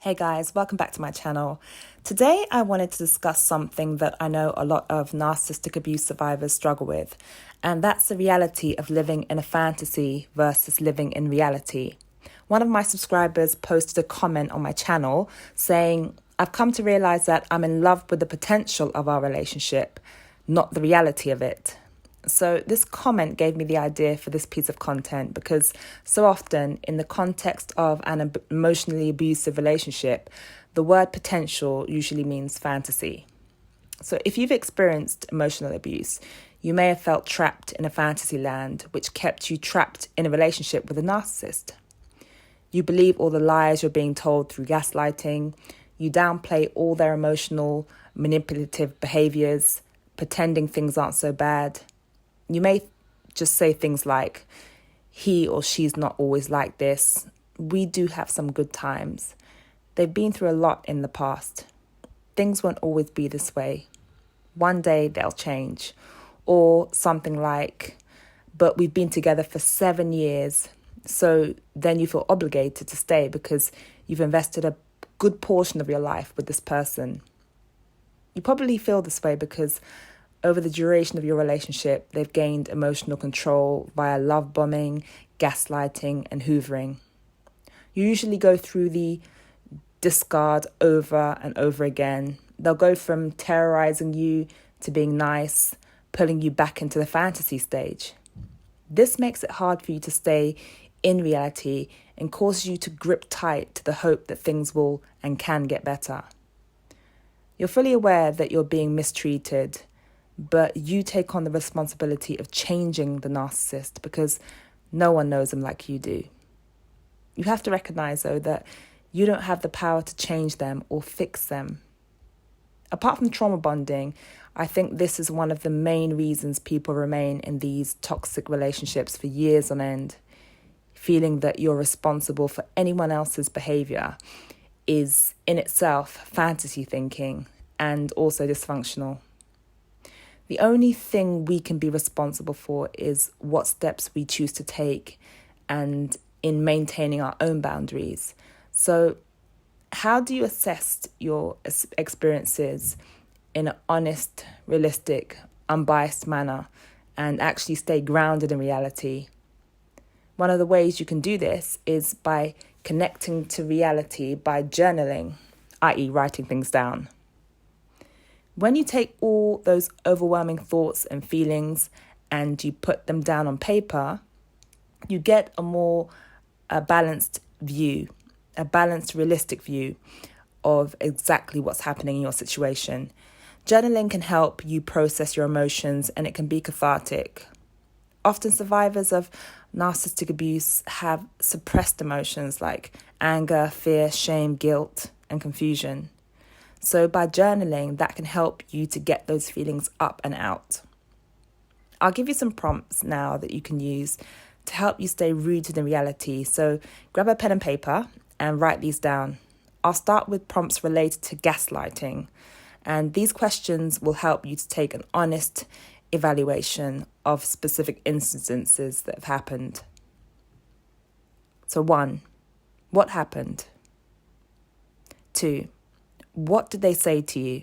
Hey guys, welcome back to my channel. Today I wanted to discuss something that I know a lot of narcissistic abuse survivors struggle with, and that's the reality of living in a fantasy versus living in reality. One of my subscribers posted a comment on my channel saying, I've come to realize that I'm in love with the potential of our relationship, not the reality of it. So this comment gave me the idea for this piece of content because so often in the context of an emotionally abusive relationship, the word potential usually means fantasy. So if you've experienced emotional abuse, you may have felt trapped in a fantasy land which kept you trapped in a relationship with a narcissist. You believe all the lies you're being told through gaslighting. You downplay all their emotional, manipulative behaviors, pretending things aren't so bad. You may just say things like, he or she's not always like this. We do have some good times. They've been through a lot in the past. Things won't always be this way. One day they'll change. Or something like, but we've been together for 7 years. So then you feel obligated to stay because you've invested a good portion of your life with this person. You probably feel this way because over the duration of your relationship, they've gained emotional control via love bombing, gaslighting, and hoovering. You usually go through the discard over and over again. They'll go from terrorizing you to being nice, pulling you back into the fantasy stage. This makes it hard for you to stay in reality and causes you to grip tight to the hope that things will and can get better. You're fully aware that you're being mistreated, but you take on the responsibility of changing the narcissist because no one knows them like you do. You have to recognize, though, that you don't have the power to change them or fix them. Apart from trauma bonding, I think this is one of the main reasons people remain in these toxic relationships for years on end. Feeling that you're responsible for anyone else's behavior is in itself fantasy thinking and also dysfunctional. The only thing we can be responsible for is what steps we choose to take and in maintaining our own boundaries. So how do you assess your experiences in an honest, realistic, unbiased manner and actually stay grounded in reality? One of the ways you can do this is by connecting to reality by journaling, i.e. writing things down. When you take all those overwhelming thoughts and feelings and you put them down on paper, you get a more balanced view, a balanced, realistic view of exactly what's happening in your situation. Journaling can help you process your emotions and it can be cathartic. Often survivors of narcissistic abuse have suppressed emotions like anger, fear, shame, guilt, and confusion. So by journaling, that can help you to get those feelings up and out. I'll give you some prompts now that you can use to help you stay rooted in reality. So grab a pen and paper and write these down. I'll start with prompts related to gaslighting. And these questions will help you to take an honest evaluation of specific instances that have happened. So 1, what happened? 2, what did they say to you?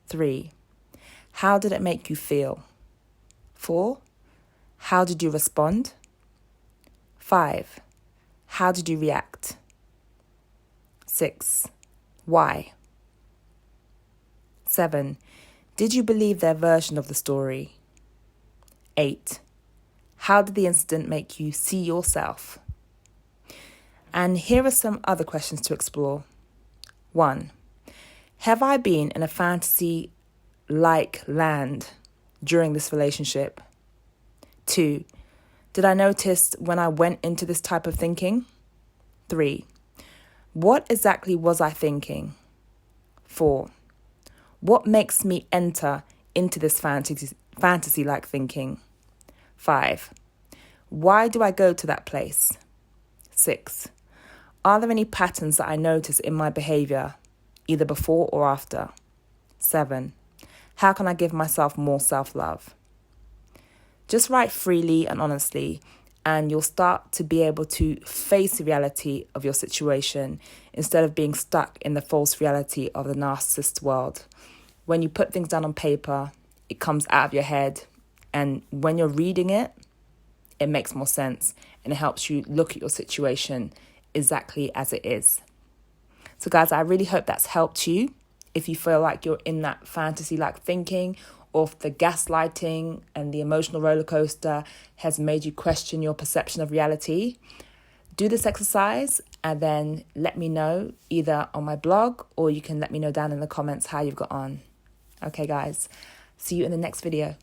3, how did it make you feel? 4, how did you respond? 5, how did you react? 6, why? 7, did you believe their version of the story? 8, how did the incident make you see yourself? And here are some other questions to explore. 1, have I been in a fantasy-like land during this relationship? 2, did I notice when I went into this type of thinking? 3, what exactly was I thinking? 4, what makes me enter into this fantasy-like thinking? 5, why do I go to that place? 6, are there any patterns that I notice in my behavior, either before or after? 7, how can I give myself more self-love? Just write freely and honestly, and you'll start to be able to face the reality of your situation instead of being stuck in the false reality of the narcissist world. When you put things down on paper, it comes out of your head, and when you're reading it, it makes more sense and it helps you look at your situation exactly as it is. So guys, I really hope that's helped you. If you feel like you're in that fantasy-like thinking, or if the gaslighting and the emotional roller coaster has made you question your perception of reality, do this exercise and then let me know either on my blog, or you can let me know down in the comments how you've got on. Okay guys, see you in the next video.